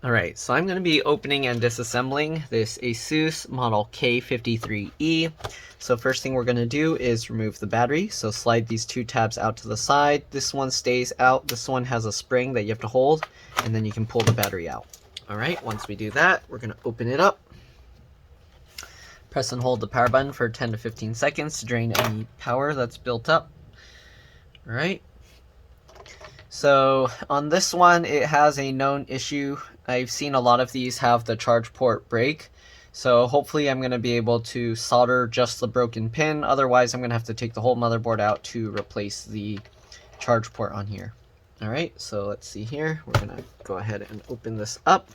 Alright, so I'm going to be opening and disassembling this ASUS model K53E. So first thing we're going to do is remove the battery. So slide these two tabs out to the side. This one stays out. This one has a spring that you have to hold, and then you can pull the battery out. Alright, once we do that, we're going to open it up. Press and hold the power button for 10 to 15 seconds to drain any power that's built up. Alright. So on this one, it has a known issue. I've seen a lot of these have the charge port break. So hopefully I'm going to be able to solder just the broken pin. Otherwise, I'm going to have to take the whole motherboard out to replace the charge port on here. Alright, so let's see here. We're going to go ahead and open this up.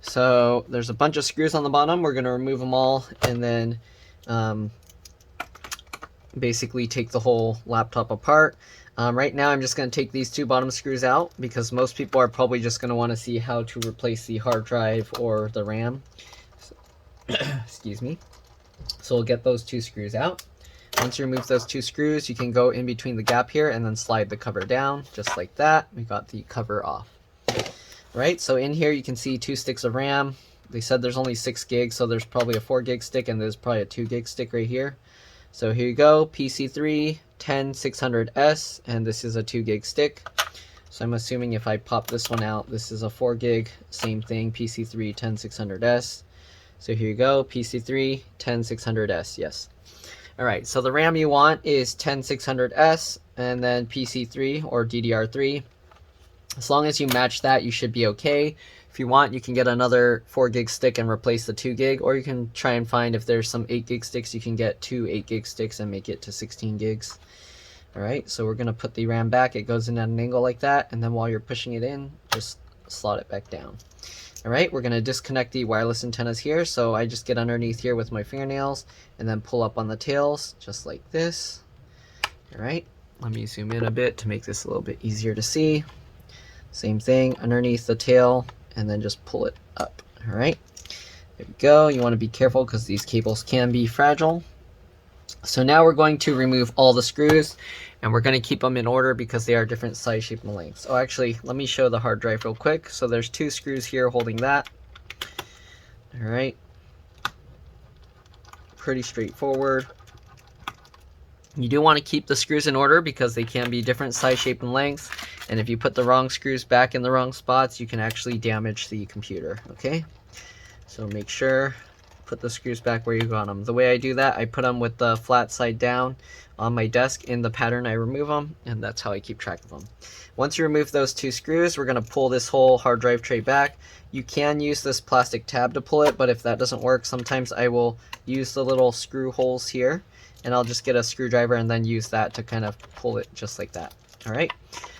So there's a bunch of screws on the bottom. We're going to remove them all and then basically take the whole laptop apart. Right now I'm just going to take these two bottom screws out because most people are probably just going to want to see how to replace the hard drive or the RAM. Excuse me. So we'll get those two screws out. Once you remove those two screws, you can go in between the gap here and then slide the cover down just like that. We got the cover off. Right, so in here you can see 2 sticks of RAM. They said there's only 6 gigs, so there's probably a 4 gig stick and there's probably a 2 gig stick right here. So here you go, PC3 10600S, and this is a 2 gig stick. So I'm assuming if I pop this one out, this is a 4 gig, same thing, PC3 10600S. So here you go, PC3 10600S, yes. Alright, so the RAM you want is 10600S, and then PC3 or DDR3. As long as you match that, you should be okay. If you want, you can get another 4 gig stick and replace the 2 gig, or you can try and find if there's some 8 gig sticks, you can get 2 8 gig sticks and make it to 16 gigs. Alright, so we're going to put the RAM back. It goes in at an angle like that, and then while you're pushing it in, just slot it back down. Alright, we're going to disconnect the wireless antennas here, so I just get underneath here with my fingernails, and then pull up on the tails, just like this. Alright, let me zoom in a bit to make this a little bit easier to see. Same thing, underneath the tail, and then just pull it up. Alright, there we go. You want to be careful because these cables can be fragile. So now we're going to remove all the screws, and we're going to keep them in order because they are different size, shape, and length. So actually, let me show the hard drive real quick. So there's 2 screws here holding that. Alright, pretty straightforward. You do want to keep the screws in order because they can be different size, shape, and length. And if you put the wrong screws back in the wrong spots, you can actually damage the computer, okay? So make sure, put the screws back where you got them. The way I do that, I put them with the flat side down on my desk. In the pattern, I remove them, and that's how I keep track of them. Once you remove those 2 screws, we're going to pull this whole hard drive tray back. You can use this plastic tab to pull it, but if that doesn't work, sometimes I will use the little screw holes here, and I'll just get a screwdriver and then use that to kind of pull it just like that. Alright,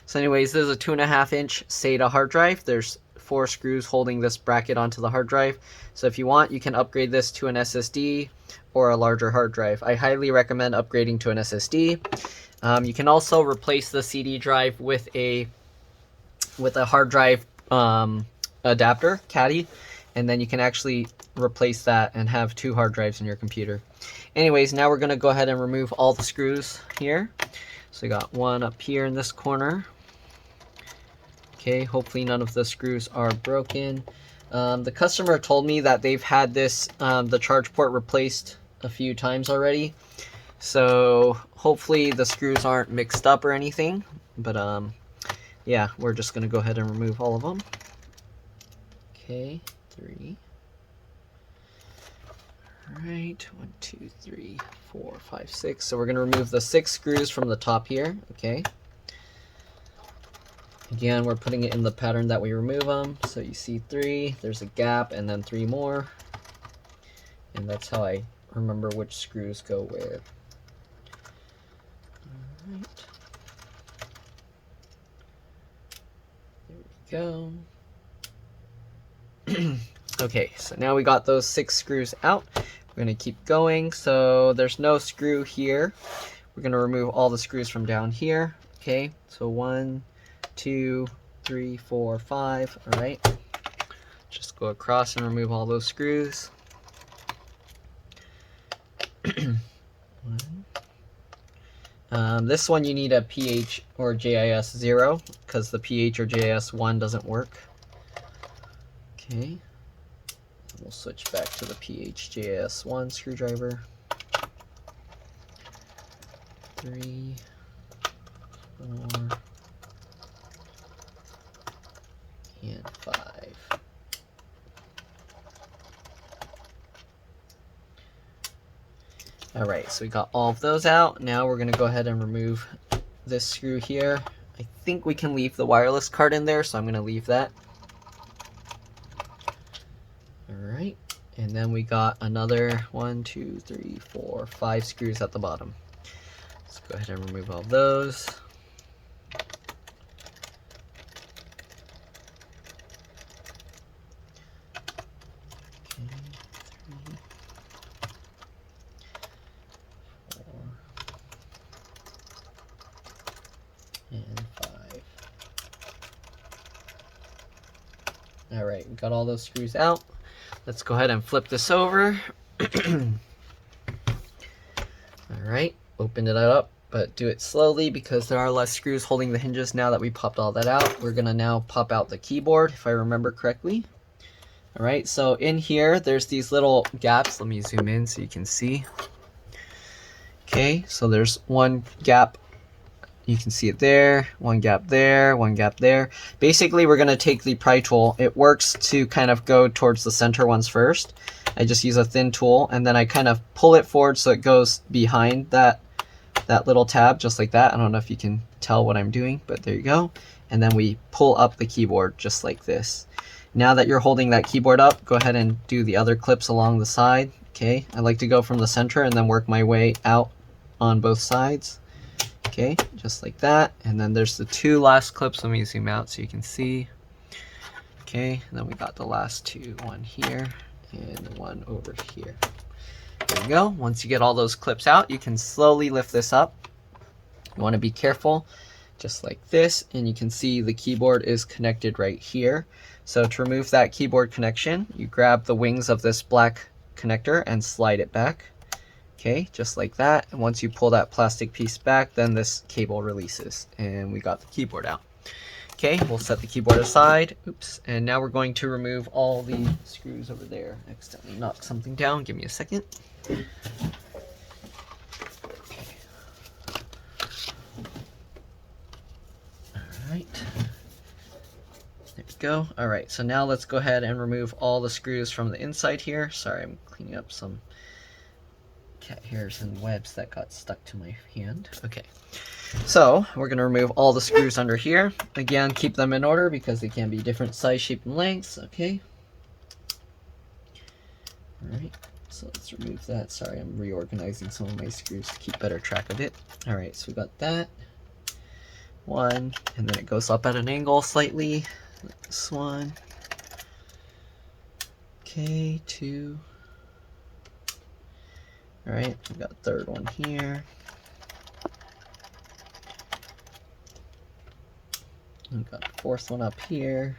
so anyways, this is a 2.5 inch SATA hard drive. There's 4 screws holding this bracket onto the hard drive. So if you want, you can upgrade this to an SSD or a larger hard drive. I highly recommend upgrading to an SSD. You can also replace the CD drive with a hard drive adapter, caddy, and then you can actually replace that and have 2 hard drives in your computer. Anyways, now we're going to go ahead and remove all the screws here. So we got one up here in this corner. Okay, hopefully none of the screws are broken. The customer told me that they've had this, the charge port replaced a few times already. So hopefully the screws aren't mixed up or anything. But yeah, we're just going to go ahead and remove all of them. Okay, 3. Alright, 1, 2, 3, 4, 5, 6. So we're going to remove the 6 screws from the top here. Okay. Again, we're putting it in the pattern that we remove them. So you see 3, there's a gap, and then 3 more. And that's how I remember which screws go where. Alright. There we go. Okay, so now we got those 6 screws out. We're going to keep going. So there's no screw here. We're going to remove all the screws from down here. Okay, so 1, 2, 3, 4, 5. All right. Just go across and remove all those screws. This one you need a PH or JIS 0 because the PH or JIS 1 doesn't work. Okay, we'll switch back to the PHJS1 screwdriver. 3, 4, and 5. Alright, so we got all of those out. Now we're going to go ahead and remove this screw here. I think we can leave the wireless card in there, so I'm going to leave that. Alright, and then we got another 1, 2, 3, 4, 5 screws at the bottom. Let's go ahead and remove all those. And 5. Alright, we got all those screws out. Let's go ahead and flip this over. Alright, open it up, but do it slowly because there are less screws holding the hinges now that we popped all that out. We're going to now pop out the keyboard, if I remember correctly. Alright, so in here, there's these little gaps. Let me zoom in so you can see. Okay, so there's one gap. You can see it there, one gap there, one gap there. Basically, we're going to take the pry tool. It works to kind of go towards the center ones first. I just use a thin tool, and then I kind of pull it forward so it goes behind that little tab, just like that. I don't know if you can tell what I'm doing, but there you go. And then we pull up the keyboard just like this. Now that you're holding that keyboard up, go ahead and do the other clips along the side. Okay, I like to go from the center and then work my way out on both sides. Okay, just like that. And then there's the 2 last clips. Let me zoom out so you can see. Okay, and then we got the last 2, one here and one over here. There you go. Once you get all those clips out, you can slowly lift this up. You want to be careful, just like this, and you can see the keyboard is connected right here. So to remove that keyboard connection, you grab the wings of this black connector and slide it back. Okay, just like that. And once you pull that plastic piece back, then this cable releases and we got the keyboard out. Okay, we'll set the keyboard aside. Oops. And now we're going to remove all the screws over there. Accidentally knocked something down. Give me a second. Okay. Alright. There we go. Alright, so now let's go ahead and remove all the screws from the inside here. Sorry, I'm cleaning up some cat hairs and webs that got stuck to my hand. Okay, so we're going to remove all the screws under here. Again, keep them in order because they can be different size, shape, and lengths. Okay. Alright, so let's remove that. Sorry, I'm reorganizing some of my screws to keep better track of it. Alright, so we got that. 1, and then it goes up at an angle slightly. This one. Okay, 2. Alright, we got a 3rd one here. We've got a 4th one up here.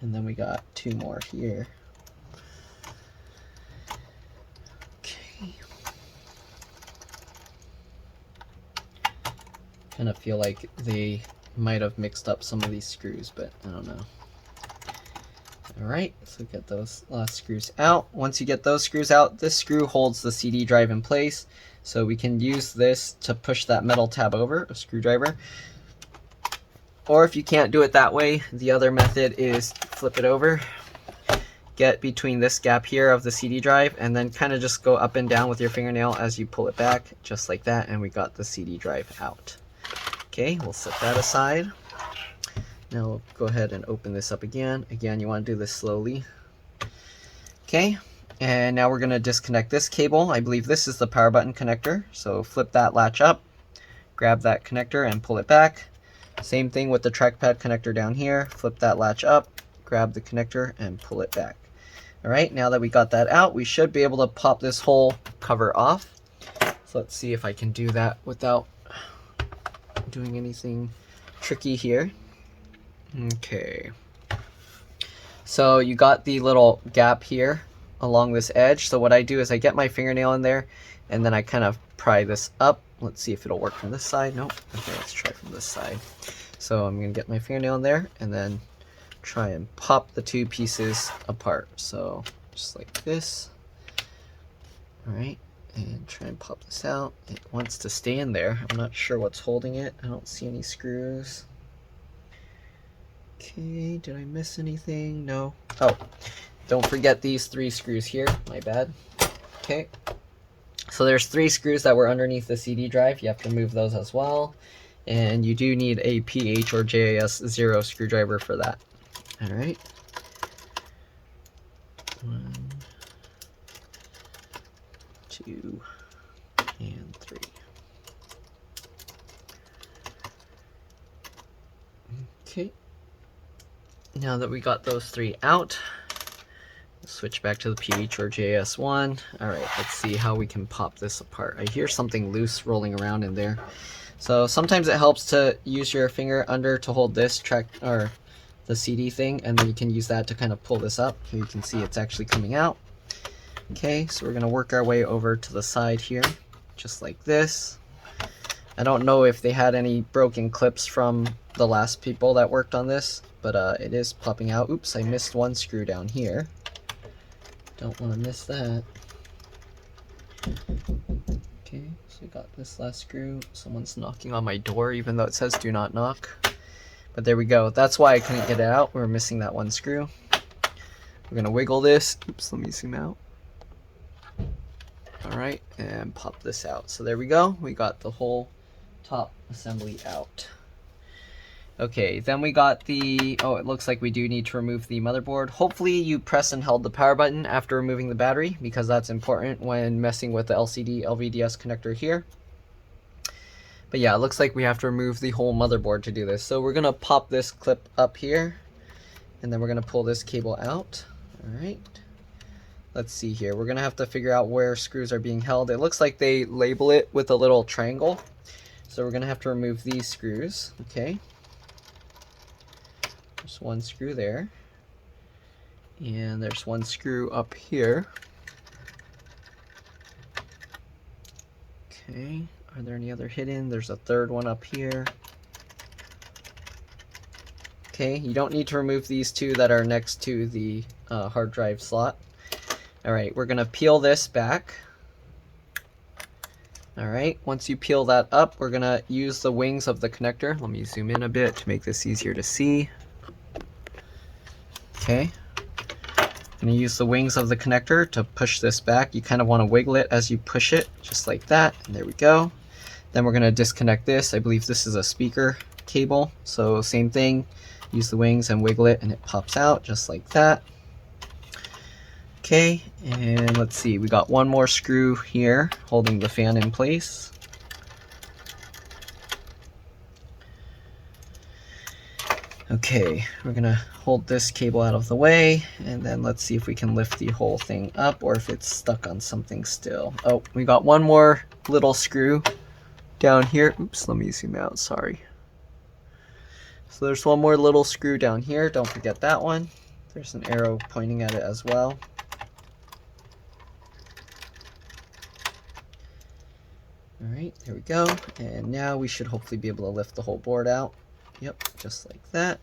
And then we got 2 more here. Okay. Kind of feel like they might have mixed up some of these screws, but I don't know. Alright, so get those last screws out. Once you get those screws out, this screw holds the CD drive in place. So we can use this to push that metal tab over, a screwdriver. Or if you can't do it that way, the other method is flip it over. Get between this gap here of the CD drive and then kind of just go up and down with your fingernail as you pull it back, just like that, and we got the CD drive out. Okay, we'll set that aside. Now we'll go ahead and open this up again. Again, you want to do this slowly. Okay, and now we're going to disconnect this cable. I believe this is the power button connector. So flip that latch up, grab that connector and pull it back. Same thing with the trackpad connector down here. Flip that latch up, grab the connector and pull it back. Alright, now that we got that out, we should be able to pop this whole cover off. So let's see if I can do that without doing anything tricky here. Okay, so you got the little gap here along this edge. So what I do is I get my fingernail in there and then I kind of pry this up. Let's see if it'll work from this side. Nope. Okay, let's try from this side. So I'm going to get my fingernail in there and then try and pop the two pieces apart. So just like this. Alright, and try and pop this out. It wants to stay in there. I'm not sure what's holding it. I don't see any screws. Okay, did I miss anything? No. Oh, don't forget these 3 screws here. My bad. Okay. So there's 3 screws that were underneath the CD drive. You have to move those as well. And you do need a PH or JAS 0 screwdriver for that. Alright. 1, 2, and 3. Okay. Now that we got those 3 out, switch back to the PH or JS1. Alright, let's see how we can pop this apart. I hear something loose rolling around in there. So sometimes it helps to use your finger under to hold this track or the CD thing, and then you can use that to kind of pull this up. Here you can see it's actually coming out. Okay, so we're going to work our way over to the side here, just like this. I don't know if they had any broken clips from the last people that worked on this, but it is popping out. Oops, I missed one screw down here. Don't want to miss that. Okay, so we got this last screw. Someone's knocking on my door even though it says do not knock. But there we go. That's why I couldn't get it out. We were missing that one screw. We're going to wiggle this. Oops, let me zoom out. Alright, and pop this out. So there we go. We got the whole top assembly out. Okay, then we got the, oh, it looks like we do need to remove the motherboard. Hopefully you press and held the power button after removing the battery, because that's important when messing with the LCD LVDS connector here. But yeah, it looks like we have to remove the whole motherboard to do this. So we're going to pop this clip up here, and then we're going to pull this cable out. Alright, let's see here. We're going to have to figure out where screws are being held. It looks like they label it with a little triangle. So we're going to have to remove these screws. Okay. There's one screw there. And there's one screw up here. Okay. Are there any other hidden? There's a third one up here. Okay, you don't need to remove these 2 that are next to the hard drive slot. Alright, we're going to peel this back. Alright, once you peel that up, we're going to use the wings of the connector. Let me zoom in a bit to make this easier to see. Okay, I'm going to use the wings of the connector to push this back. You kind of want to wiggle it as you push it, just like that. And there we go. Then we're going to disconnect this. I believe this is a speaker cable. So same thing, use the wings and wiggle it and it pops out just like that. Okay, and let's see, we got one more screw here holding the fan in place. Okay, we're gonna hold this cable out of the way, and then let's see if we can lift the whole thing up or if it's stuck on something still. Oh, we got one more little screw down here. Oops, let me zoom out, sorry. So there's one more little screw down here, don't forget that one. There's an arrow pointing at it as well. Alright, there we go. And now we should hopefully be able to lift the whole board out. Yep, just like that.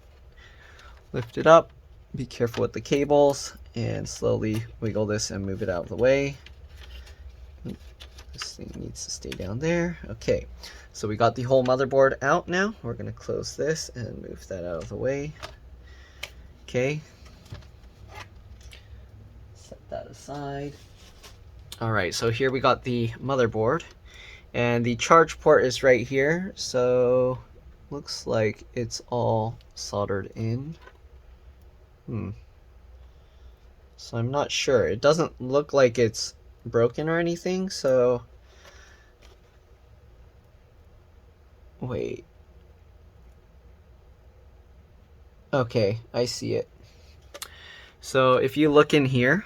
Lift it up. Be careful with the cables. And slowly wiggle this and move it out of the way. This thing needs to stay down there. Okay, so we got the whole motherboard out now. We're going to close this and move that out of the way. Okay. Set that aside. Alright, so here we got the motherboard. And the charge port is right here, so looks like it's all soldered in. So I'm not sure. It doesn't look like it's broken or anything, so wait. Okay, I see it. So if you look in here,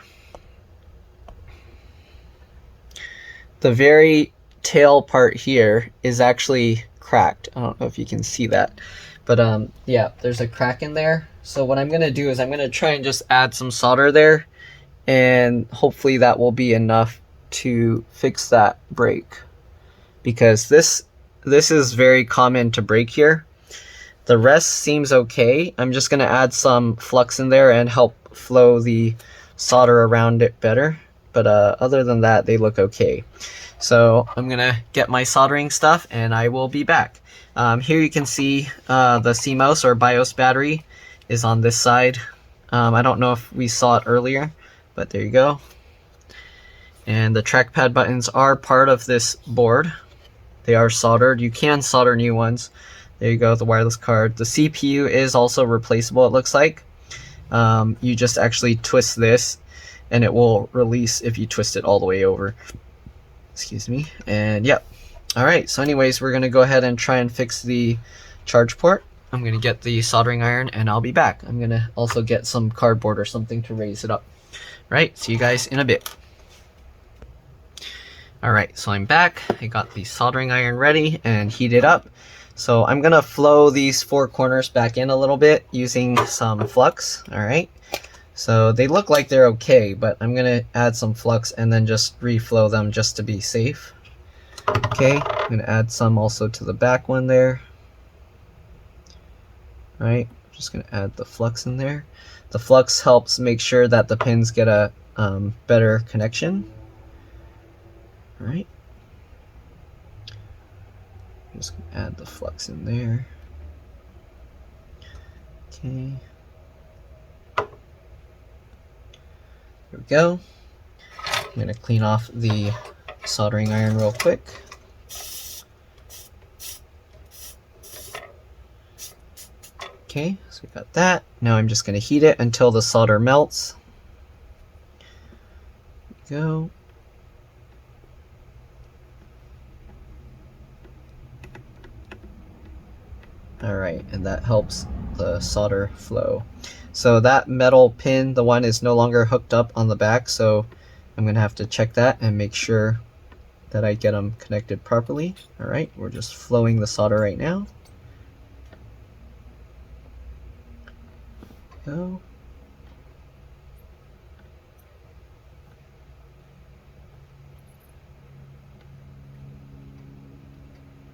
the very tail part here is actually cracked. I don't know if you can see that, but yeah, there's a crack in there. So what I'm gonna do is I'm gonna try and just add some solder there, and hopefully that will be enough to fix that break, because this is very common to break here. The rest seems okay. I'm just going to add some flux in there and help flow the solder around it better. But other than that, they look okay. So I'm going to get my soldering stuff and I will be back. Here you can see the CMOS or BIOS battery is on this side. I don't know if we saw it earlier, but there you go. And the trackpad buttons are part of this board. They are soldered. You can solder new ones. There you go, the wireless card. The CPU is also replaceable, it looks like. You just actually twist this and it will release if you twist it all the way over. Excuse me. And yep. Alright, so anyways, we're going to go ahead and try and fix the charge port. I'm going to get the soldering iron and I'll be back. I'm going to also get some cardboard or something to raise it up. Right, see you guys in a bit. Alright, so I'm back. I got the soldering iron ready and heated up. So I'm going to flow these four corners back in a little bit using some flux. Alright, so they look like they're okay, but I'm going to add some flux and then just reflow them just to be safe. Okay, I'm going to add some also to the back one there. Alright, I'm just going to add the flux in there. The flux helps make sure that the pins get a better connection. Alright. I'm just going to add the flux in there. Okay. There we go. I'm going to clean off the soldering iron real quick. Okay, so we got that. Now I'm just going to heat it until the solder melts. There we go. Alright, and that helps the solder flow. So that metal pin, the one is no longer hooked up on the back, so I'm going to have to check that and make sure that I get them connected properly. Alright, we're just flowing the solder right now. Go.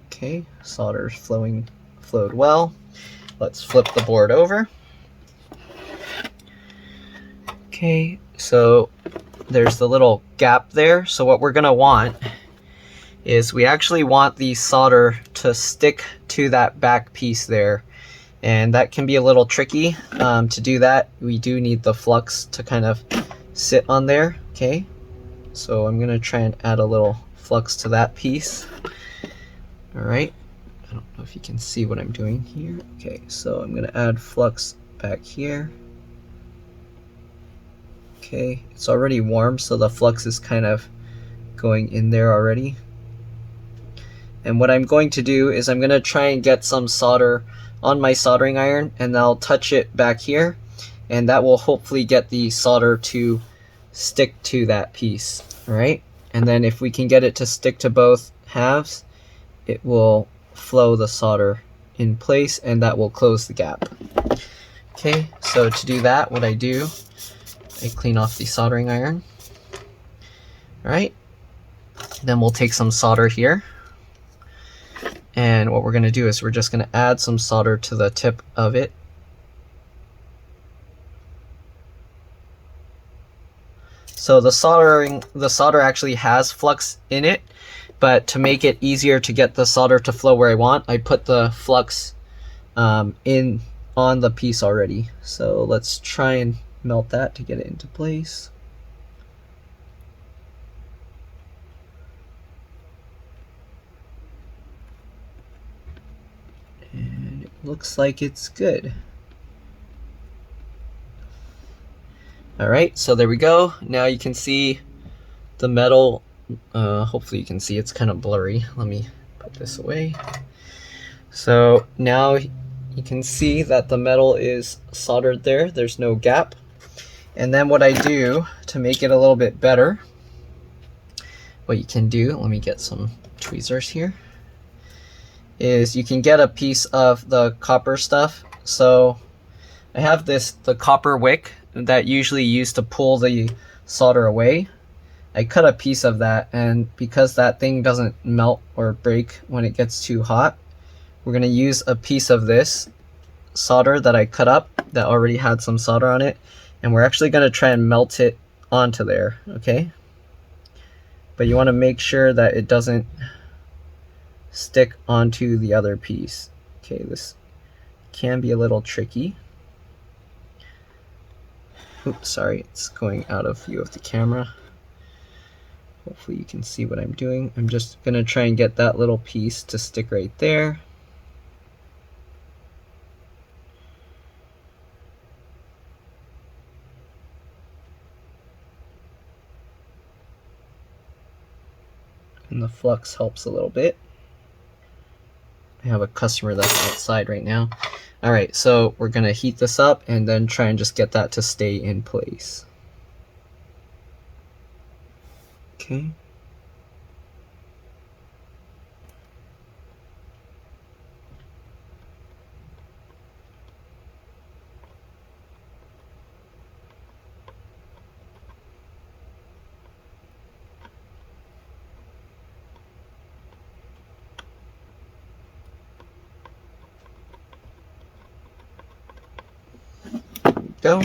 Okay, solder's flowed well. Let's flip the board over. Okay, so there's the little gap there. So what we're gonna want is we actually want the solder to stick to that back piece there. And that can be a little tricky. To do that, we do need the flux to kind of sit on there. Okay, so I'm gonna try and add a little flux to that piece. Alright, I don't know if you can see what I'm doing here. Okay, so I'm gonna add flux back here. Okay, it's already warm, so the flux is kind of going in there already. And what I'm going to do is I'm gonna try and get some solder on my soldering iron, and I'll touch it back here, and that will hopefully get the solder to stick to that piece. Alright, and then if we can get it to stick to both halves, it will flow the solder in place and that will close the gap. Okay, so to do that, what I do, I clean off the soldering iron. Alright, then we'll take some solder here. And what we're going to do is we're just going to add some solder to the tip of it. So the solder actually has flux in it, but to make it easier to get the solder to flow where I want, I put the flux in on the piece already. So let's try and melt that to get it into place. And it looks like it's good. Alright, so there we go. Now you can see the metal. Hopefully you can see, it's kind of blurry. Let me put this away. So now you can see that the metal is soldered there. There's no gap. And then what I do to make it a little bit better, what you can do, let me get some tweezers here, is you can get a piece of the copper stuff. So I have the copper wick that usually used to pull the solder away. I cut a piece of that, and because that thing doesn't melt or break when it gets too hot, we're going to use a piece of this solder that I cut up that already had some solder on it, and we're actually going to try and melt it onto there, okay? But you want to make sure that it doesn't stick onto the other piece. Okay, this can be a little tricky. Oops, sorry, it's going out of view of the camera. Hopefully you can see what I'm doing. I'm just going to try and get that little piece to stick right there. And the flux helps a little bit. I have a customer that's outside right now. All right, so we're gonna heat this up and then try and just get that to stay in place. Okay. Go.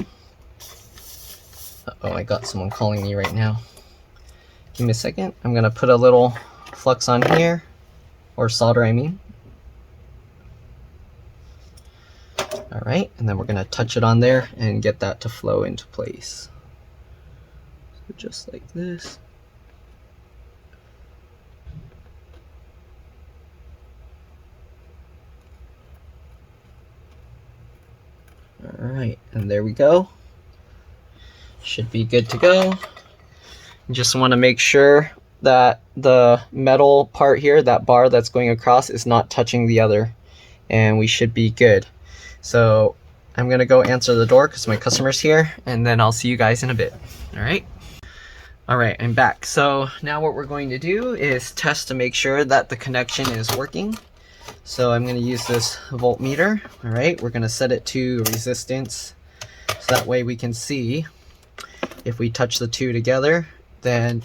Uh-oh, I got someone calling me right now. Give me a second. I'm gonna put a little flux on here, or solder, I mean. All right, and then we're gonna touch it on there and get that to flow into place. So just like this. All right, and there we go. Should be good to go. You just want to make sure that the metal part here, that bar that's going across, is not touching the other, and we should be good. So I'm gonna go answer the door because my customer's here, and then I'll see you guys in a bit. All right. All right, I'm back. So now what we're going to do is test to make sure that the connection is working. So I'm going to use this voltmeter. All right, we're going to set it to resistance, so that way we can see if we touch the two together, then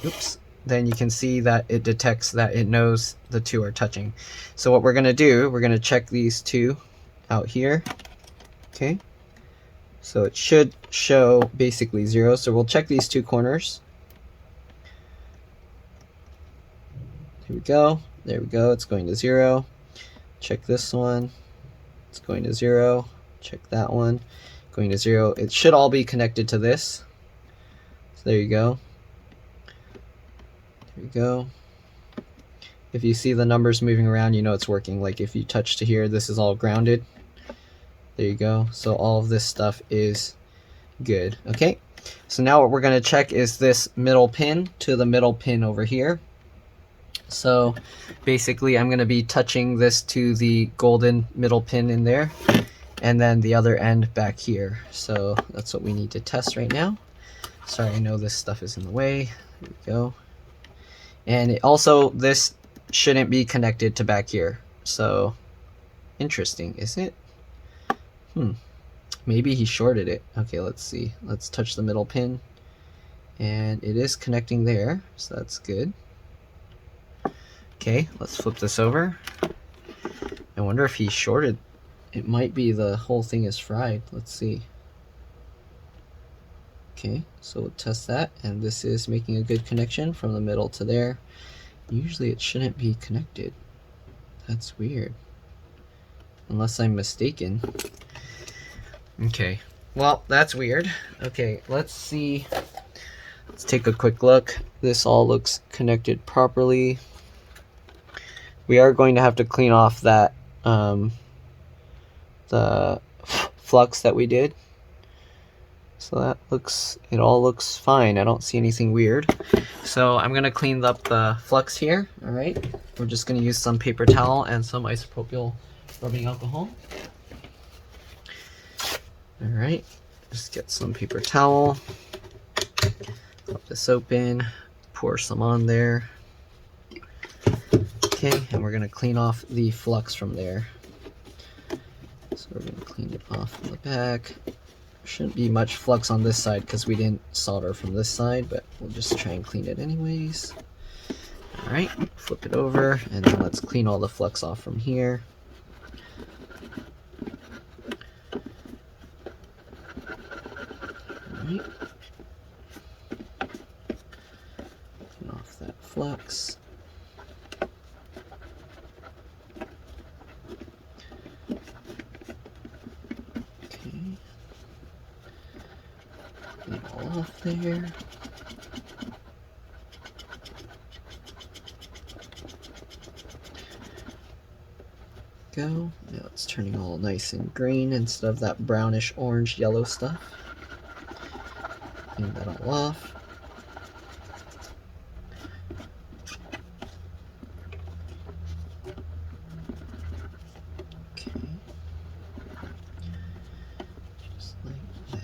then you can see that it detects that it knows the two are touching. So what we're going to do, we're going to check these two out here. Okay, so it should show basically 0. So we'll check these two corners. Here we go. There we go. It's going to 0. Check this one. It's going to 0. Check that one. Going to 0. It should all be connected to this. So there you go. There we go. If you see the numbers moving around, you know it's working. Like if you touch to here, this is all grounded. There you go. So all of this stuff is good. Okay. So now what we're going to check is this middle pin to the middle pin over here. So basically I'm going to be touching this to the golden middle pin in there, and then the other end back here. So that's what we need to test right now. Sorry, I know this stuff is in the way. There we go. And it also, this shouldn't be connected to back here. So interesting, is it? Maybe he shorted it. Okay, let's see. Let's touch the middle pin. And it is connecting there, so that's good. Okay, let's flip this over. I wonder if he shorted. It might be the whole thing is fried. Let's see. Okay, so we'll test that, and this is making a good connection from the middle to there. Usually it shouldn't be connected. That's weird. Unless I'm mistaken. Okay, well, that's weird. Okay, let's see. Let's take a quick look. This all looks connected properly. We are going to have to clean off that the flux that we did. So that looks, it all looks fine. I don't see anything weird. So I'm gonna clean up the flux here. All right, we're just gonna use some paper towel and some isopropyl rubbing alcohol. All right, just get some paper towel, pop this open, pour some on there. Okay, and we're gonna clean off the flux from there. So we're gonna clean it off from the back. Shouldn't be much flux on this side because we didn't solder from this side, but we'll just try and clean it anyways. All right, flip it over, and then let's clean all the flux off from here. Right. Turn off that flux. Okay. Get it all off there. Go. Now it's turning all nice and green instead of that brownish orange yellow stuff. Clean that all off. Okay. Just like that.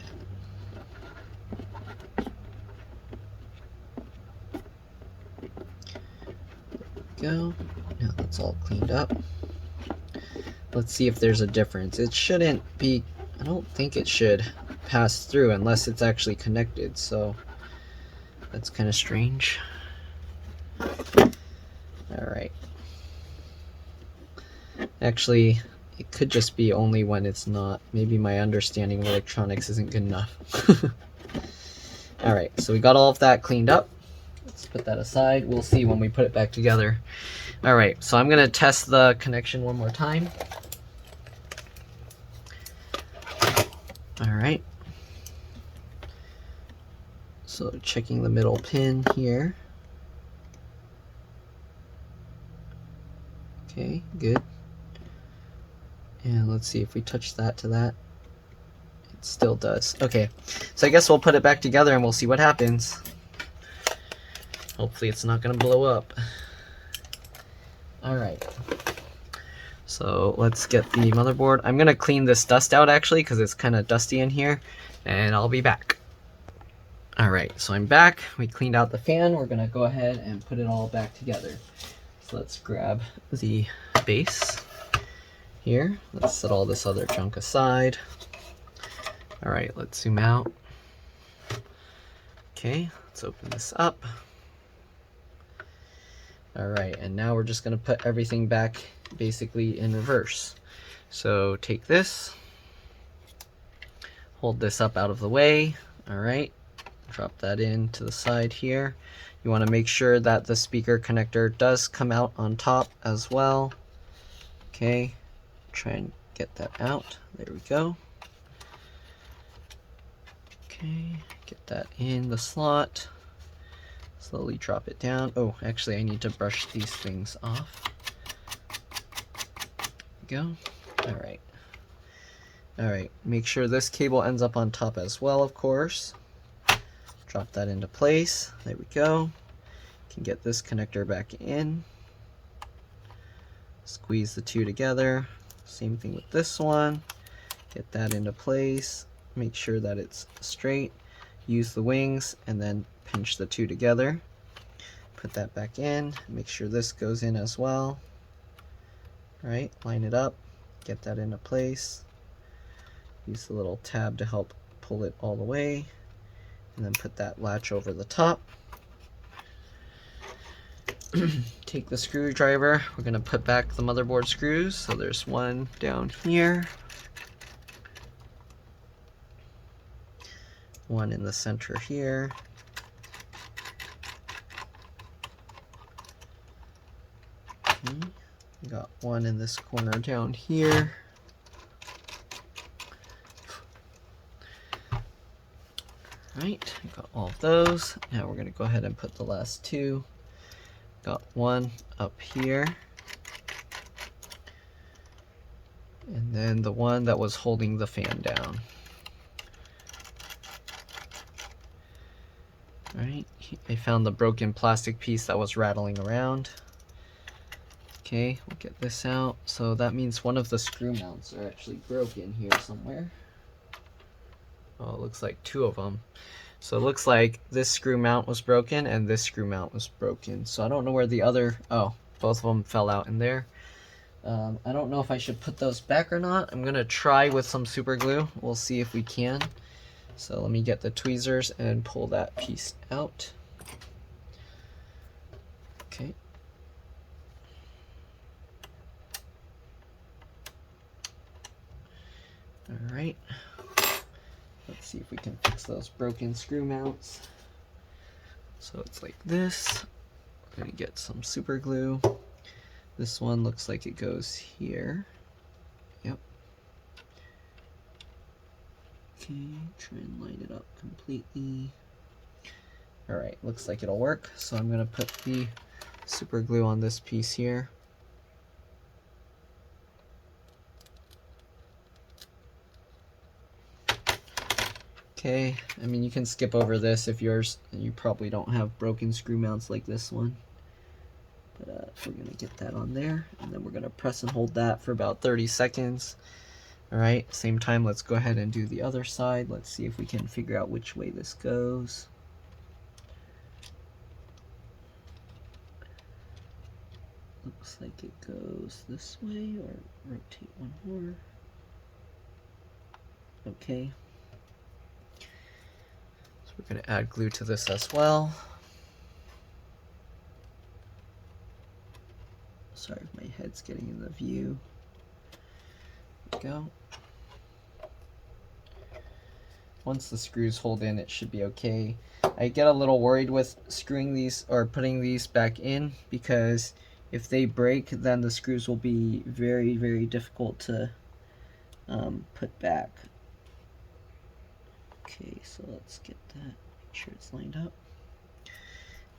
There we go. Now that's all cleaned up. Let's see if there's a difference. It shouldn't be, I don't think it should pass through unless it's actually connected, so that's kind of strange. Alright. Actually, it could just be only when it's not. Maybe my understanding of electronics isn't good enough. Alright, so we got all of that cleaned up. Let's put that aside. We'll see when we put it back together. Alright, so I'm going to test the connection one more time. Alright. So checking the middle pin here. Okay, good. And let's see if we touch that to that. It still does. Okay, so I guess we'll put it back together and we'll see what happens. Hopefully it's not going to blow up. Alright. So let's get the motherboard. I'm going to clean this dust out actually because it's kind of dusty in here. And I'll be back. Alright, so I'm back. We cleaned out the fan. We're going to go ahead and put it all back together. So let's grab the base here. Let's set all this other junk aside. Alright, let's zoom out. Okay, let's open this up. Alright, and now we're just going to put everything back basically in reverse. So take this, hold this up out of the way. Alright, drop that in to the side here. You want to make sure that the speaker connector does come out on top as well. Okay, try and get that out. There we go. Okay, get that in the slot. Slowly drop it down. Oh, actually I need to brush these things off. There we go. Alright. Alright, make sure this cable ends up on top as well, of course. Drop that into place. There we go. Can get this connector back in. Squeeze the two together. Same thing with this one. Get that into place. Make sure that it's straight. Use the wings and then pinch the two together. Put that back in. Make sure this goes in as well. Right, line it up. Get that into place. Use the little tab to help pull it all the way. And then put that latch over the top. Take the screwdriver. We're going to put back the motherboard screws. So there's one down here. One in the center here. Okay. Got one in this corner down here. Right, got all of those. Now we're going to go ahead and put the last two. Got one up here. And then the one that was holding the fan down. Alright, I found the broken plastic piece that was rattling around. Okay, we'll get this out. So that means one of the screw mounts are actually broken here somewhere. Oh, it looks like two of them. So it looks like this screw mount was broken and this screw mount was broken. So I don't know where the other, oh, both of them fell out in there. I don't know if I should put those back or not. I'm going to try with some super glue. We'll see if we can. So let me get the tweezers and pull that piece out. Okay. Alright. Let's see if we can fix those broken screw mounts. So it's like this. We're gonna get some super glue. This one looks like it goes here. Yep. Okay, try and line it up completely. Alright, looks like it'll work. So I'm gonna put the super glue on this piece here. Okay, I mean, you can skip over this if you probably don't have broken screw mounts like this one. But we're gonna get that on there, and then we're gonna press and hold that for about 30 seconds. All right, same time, let's go ahead and do the other side. Let's see if we can figure out which way this goes. Looks like it goes this way, or rotate one more. Okay. So we're going to add glue to this as well. Sorry if my head's getting in the view. There we go. Once the screws hold in, it should be okay. I get a little worried with screwing these or putting these back in, because if they break, then the screws will be very, very difficult to put back. Okay, so let's get that, make sure it's lined up.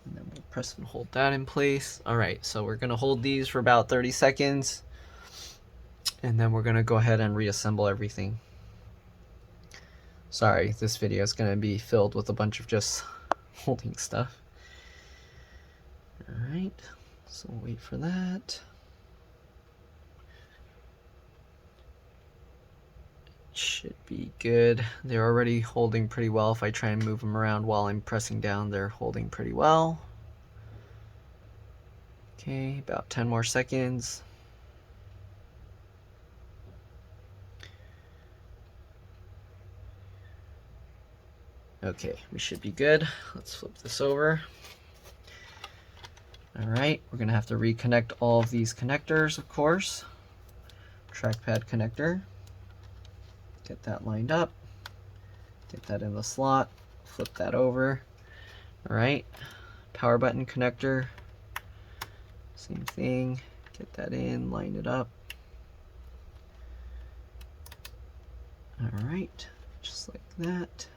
And then we'll press and hold that in place. All right, so we're gonna hold these for about 30 seconds, and then we're gonna go ahead and reassemble everything. Sorry, this video is gonna be filled with a bunch of just holding stuff. All right, so we'll wait for that. Should be good. They're already holding pretty well. If I try and move them around while I'm pressing down, they're holding pretty well. Okay, about 10 more seconds. Okay, we should be good. Let's flip this over. All right, we're gonna have to reconnect all of these connectors, of course. Trackpad connector. Get that lined up. Get that in the slot. Flip that over. All right, power button connector. Same thing. Get that in, line it up. All right, just like that.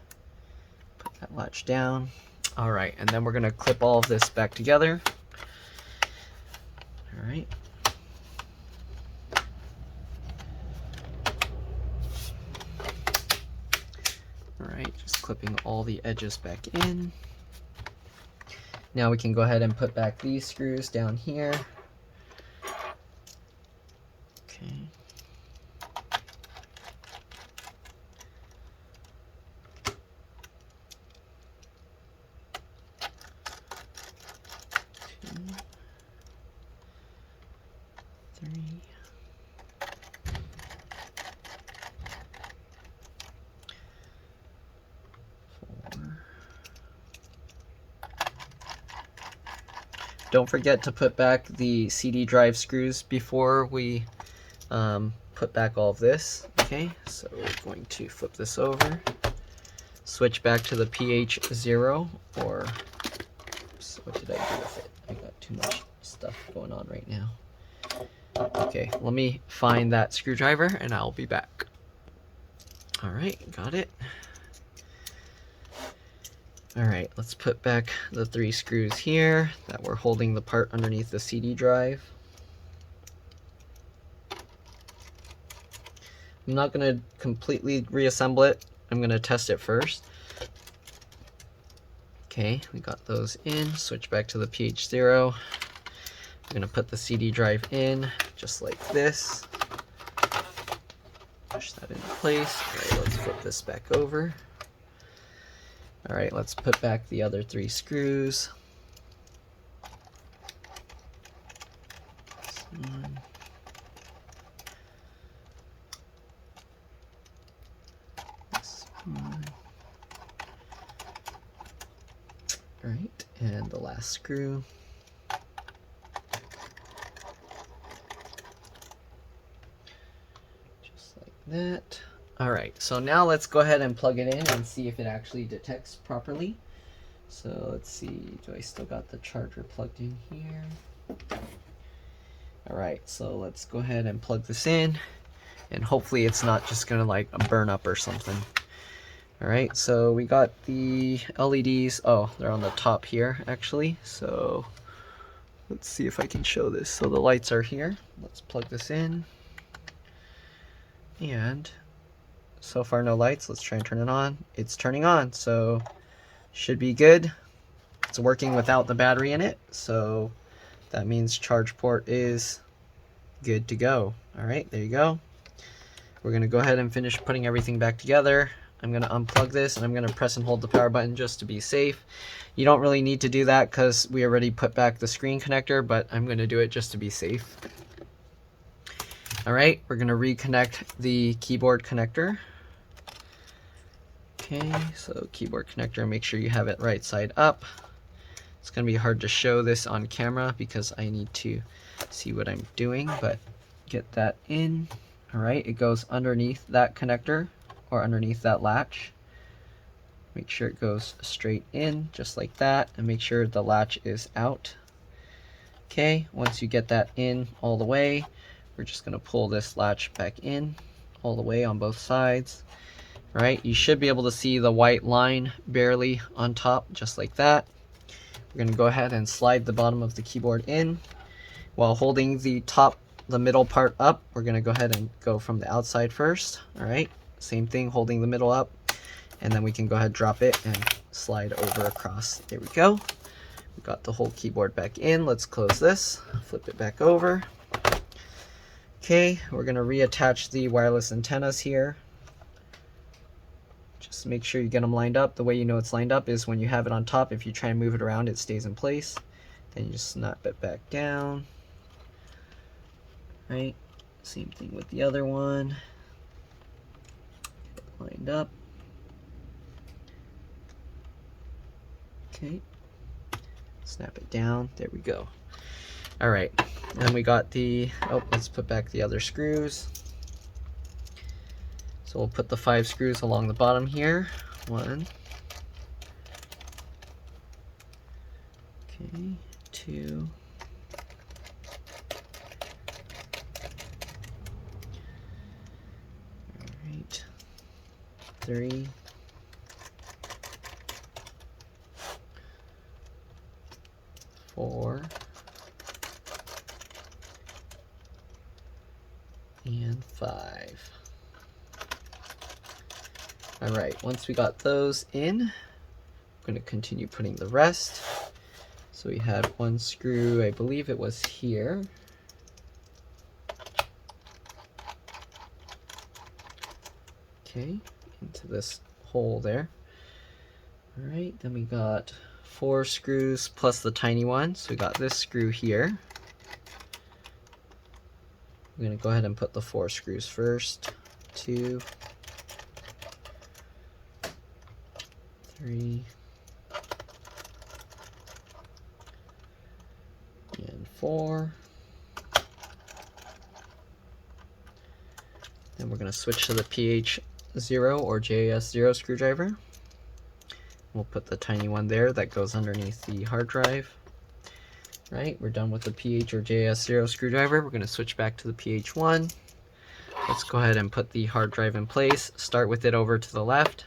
Put that latch down. All right, and then we're gonna clip all of this back together. All right. All right, just clipping all the edges back in. Now we can go ahead and put back these screws down here. Okay. Don't forget to put back the CD drive screws before we put back all of this. Okay, so we're going to flip this over, switch back to the PH0, or oops, what did I do with it? I got too much stuff going on right now. Okay, let me find that screwdriver and I'll be back. All right, got it. All right, let's put back the 3 screws here that were holding the part underneath the CD drive. I'm not going to completely reassemble it. I'm going to test it first. Okay, we got those in. Switch back to the PH0. I'm going to put the CD drive in just like this. Push that into place. All right, let's flip this back over. All right, let's put back the other 3 screws. This one. This one. All right, and the last screw. Just like that. Alright, so now let's go ahead and plug it in and see if it actually detects properly. So let's see, do I still got the charger plugged in here? Alright, so let's go ahead and plug this in, and hopefully it's not just gonna like burn up or something. Alright, so we got the LEDs, oh, they're on the top here actually, so let's see if I can show this. So the lights are here, let's plug this in, and so far no lights. Let's try and turn it on. It's turning on, so should be good. It's working without the battery in it, so that means charge port is good to go. Alright, there you go. We're going to go ahead and finish putting everything back together. I'm going to unplug this and I'm going to press and hold the power button just to be safe. You don't really need to do that because we already put back the screen connector, but I'm going to do it just to be safe. Alright, we're going to reconnect the keyboard connector. Okay, so keyboard connector, make sure you have it right side up. It's going to be hard to show this on camera because I need to see what I'm doing, but get that in. Alright, it goes underneath that connector or underneath that latch. Make sure it goes straight in just like that, and make sure the latch is out. Okay, once you get that in all the way, we're just going to pull this latch back in all the way on both sides. Right, you should be able to see the white line barely on top, just like that. We're going to go ahead and slide the bottom of the keyboard in while holding the middle part up. We're going to go ahead and go from the outside first. All right, same thing, holding the middle up, and then we can go ahead, drop it, and slide over across. There we go. We got the whole keyboard back in. Let's close this, flip it back over. Okay, we're going to reattach the wireless antennas here. Just make sure you get them lined up. The way you know it's lined up is when you have it on top. If you try and move it around, it stays in place. Then you just snap it back down. Right, same thing with the other one. Get it lined up. Okay, snap it down. There we go. All right, and we got the, oh, let's put back the other screws. So we'll put the 5 screws along the bottom here. 1. Okay, 2. All right, 3. 4. And 5. Alright, once we got those in, I'm going to continue putting the rest. So we had 1 screw, I believe it was here. Okay, into this hole there. Alright, then we got 4 screws plus the tiny one. So we got this screw here. I'm going to go ahead and put the 4 screws first. 2, 3, and 4. Then we're going to switch to the PH0 or JS0 screwdriver. We'll put the tiny one there that goes underneath the hard drive. Right, we're done with the PH or JS0 screwdriver. We're going to switch back to the PH1. Let's go ahead and put the hard drive in place. Start with it over to the left.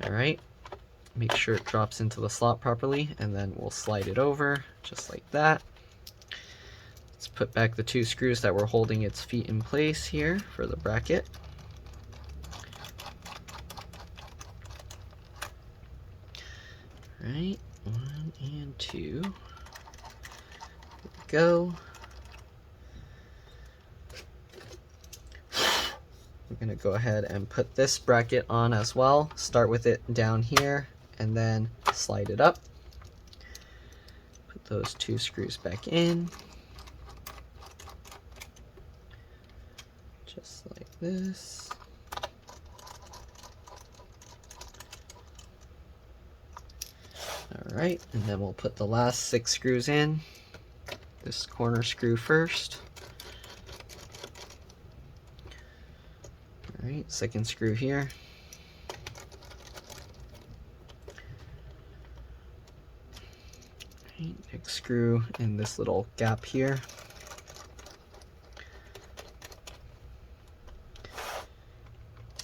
Alright, make sure it drops into the slot properly, and then we'll slide it over just like that. Let's put back the 2 screws that were holding its feet in place here for the bracket. Alright, 1 and 2. There we go. We're going to go ahead and put this bracket on as well. Start with it down here and then slide it up. Put those 2 screws back in. Just like this. Alright, and then we'll put the last 6 screws in. This corner screw first. Alright, second screw here. Next screw in this little gap here.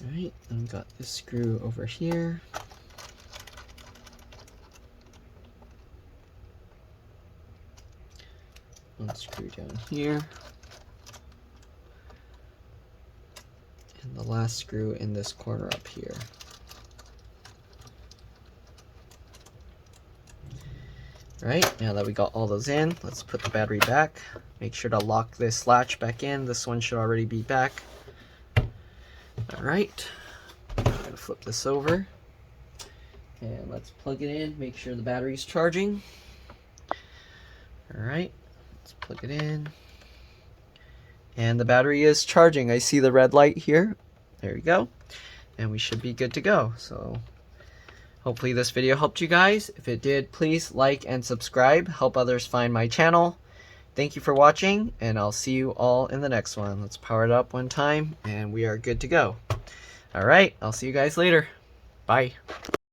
Alright, and we've got this screw over here. One screw down here. And the last screw in this corner up here. Alright, now that we got all those in, let's put the battery back. Make sure to lock this latch back in. This one should already be back. Alright, I'm going to flip this over. And let's plug it in, make sure the battery's charging. Alright, let's plug it in. And the battery is charging. I see the red light here. There we go. And we should be good to go. So hopefully this video helped you guys. If it did, please like and subscribe. Help others find my channel. Thank you for watching, and I'll see you all in the next one. Let's power it up one time, and we are good to go. Alright, I'll see you guys later. Bye.